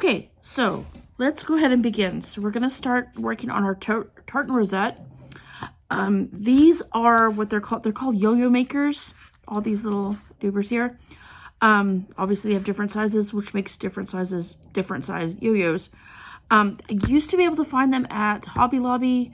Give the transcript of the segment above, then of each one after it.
Okay, so let's go ahead and begin. So we're going to start working on our Tartan Rosette. These are what they're called. They're called yo-yo makers. All these little doobers here. Obviously they have different sizes, which makes different size yo-yos. I used to be able to find them at Hobby Lobby.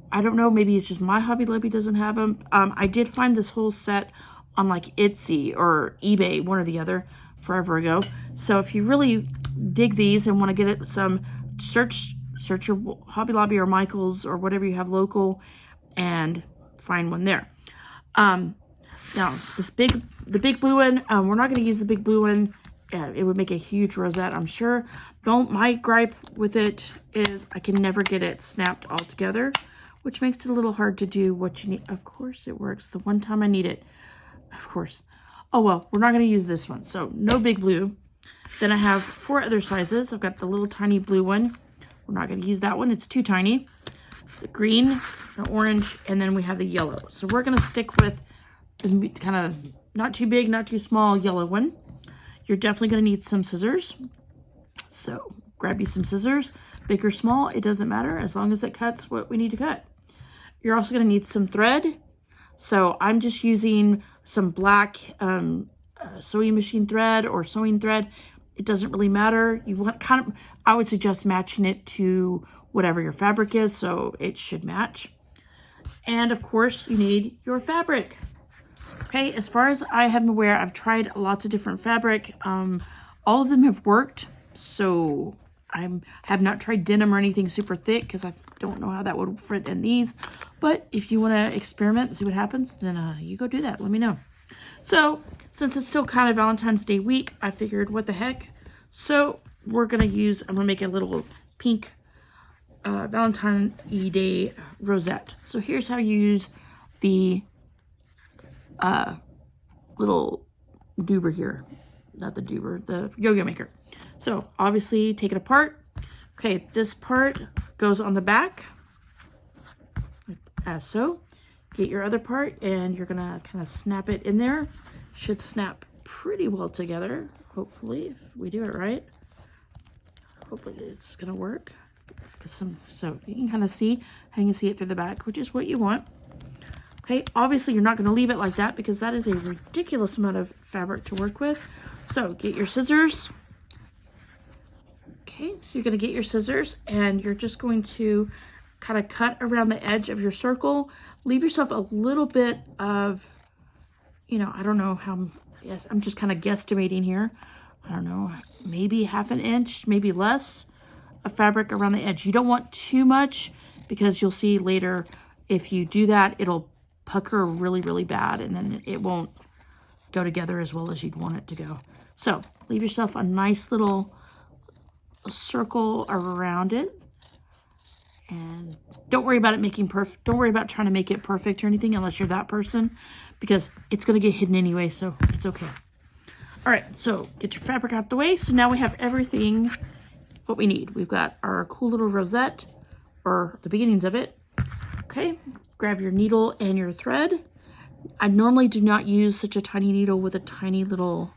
I don't know, maybe it's just my Hobby Lobby doesn't have them. I did find this whole set on like Etsy or eBay, one or the other, forever ago. So if you really dig these and want to get it some, search your Hobby Lobby or Michael's or whatever you have local and find one there. Now the big blue one, we're not going to use the big blue one. It would make a huge rosette, I'm sure. My gripe with it is I can never get it snapped all together, which makes it a little hard to do what you need. Of course it works the one time I need it. Of course. Oh well, we're not going to use this one, so no big blue. Then I have 4 other sizes. I've got the little tiny blue one. We're not going to use that one. It's too tiny. The green, the orange, and then we have the yellow. So we're going to stick with the kind of not too big, not too small yellow one. You're definitely going to need some scissors. So grab you some scissors, big or small, it doesn't matter as long as it cuts what we need to cut. You're also going to need some thread. So I'm just using some black sewing machine thread or sewing thread. It doesn't really matter. You want I would suggest matching it to whatever your fabric is, so it should match. And of course you need your fabric. Okay, as far as I am aware, I've tried lots of different fabric. All of them have worked, so I have not tried denim or anything super thick because I don't know how that would fit in these. But if you want to experiment and see what happens, then you go do that. Let me know. So since it's still kind of Valentine's Day week, I figured what the heck. So we're going to use, I'm going to make a little pink Valentine's Day rosette. So here's how you use the little doober here. Not the doober, the yo-yo maker. So obviously take it apart. Okay, this part goes on the back, as so. Get your other part and you're gonna kind of snap it in there. Should snap pretty well together, hopefully, if we do it right. Hopefully it's gonna work. So you can kind of see how you can see it through the back, which is what you want. Okay, obviously you're not going to leave it like that because that is a ridiculous amount of fabric to work with. So get your scissors. Okay, so you're going to get your scissors and you're just going to kind of cut around the edge of your circle. Leave yourself a little bit of, I don't know how, yes, I'm just kind of guesstimating here. I don't know, maybe half an inch, maybe less of fabric around the edge. You don't want too much because you'll see later if you do that, it'll pucker really, really bad and then it won't go together as well as you'd want it to go. So leave yourself a nice little circle around it and don't worry about it making perfect. Don't worry about trying to make it perfect or anything unless you're that person because it's going to get hidden anyway, so it's okay. All right, so get your fabric out the way. So now we have everything what we need. We've got our cool little rosette or the beginnings of it. Okay, grab your needle and your thread. I normally do not use such a tiny needle with a tiny little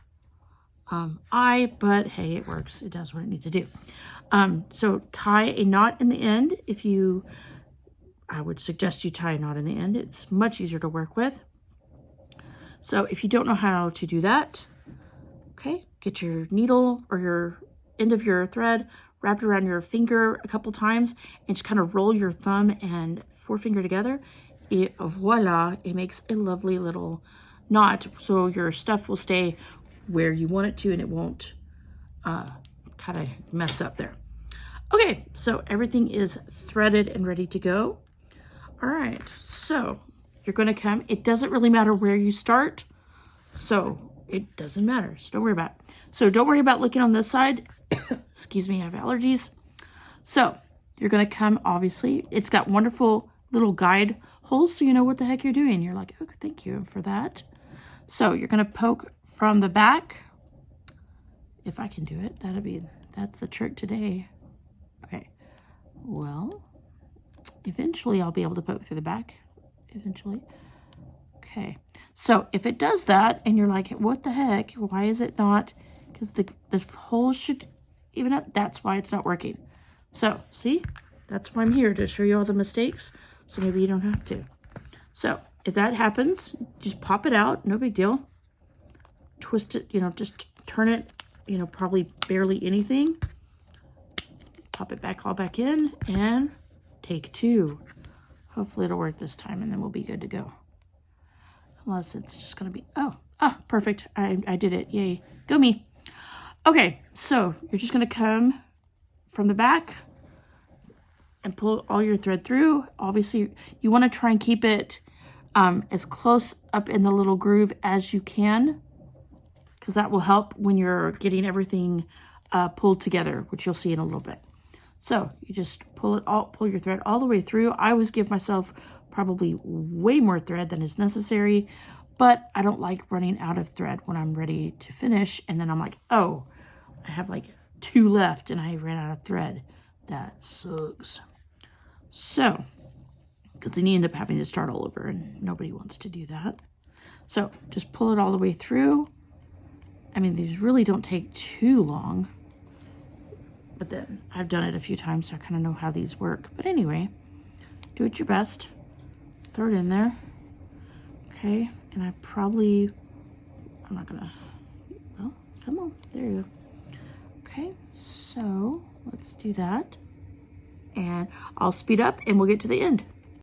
eye, but hey, it works. It does what it needs to do. So tie a knot in the end. I would suggest you tie a knot in the end. It's much easier to work with. So if you don't know how to do that, okay, get your needle or your end of your thread wrapped around your finger a couple times and just kind of roll your thumb and forefinger together. Voila, it makes a lovely little knot so your stuff will stay where you want it to and it won't kind of mess up there. Okay, so everything is threaded and ready to go. All right, so you're going to come. It doesn't really matter where you start, so it doesn't matter. So don't worry about it. So don't worry about looking on this side. Excuse me, I have allergies. So you're going to come, obviously. It's got wonderful little guide holes so you know what the heck you're doing. You're like, oh, thank you for that. So you're going to poke from the back. If I can do it, that's the trick today. Okay, well, eventually I'll be able to poke through the back. Eventually. Okay, so if it does that and you're like, what the heck? Why is it not? Because the hole should, even up. That's why it's not working. So, see? That's why I'm here, to show you all the mistakes, so maybe you don't have to. So, if that happens, just pop it out, no big deal. Twist it, you know, just turn it, you know, probably barely anything. Pop it back all back in, and take 2. Hopefully it'll work this time, and then we'll be good to go. Unless it's just gonna be, perfect. I did it, yay, go me. Okay, so you're just gonna come from the back and pull all your thread through. Obviously, you wanna try and keep it as close up in the little groove as you can, because that will help when you're getting everything pulled together, which you'll see in a little bit. So you just pull your thread all the way through. I always give myself probably way more thread than is necessary, but I don't like running out of thread when I'm ready to finish. And then I'm like, oh, I have like 2 left and I ran out of thread. That sucks. So, because then you end up having to start all over, and nobody wants to do that. So just pull it all the way through. I mean, these really don't take too long, but then I've done it a few times, so I kind of know how these work. But anyway, do it your best. Throw it in there. Okay, and I'm not gonna, well, come on, there you go. Okay, so let's do that. And I'll speed up and we'll get to the end.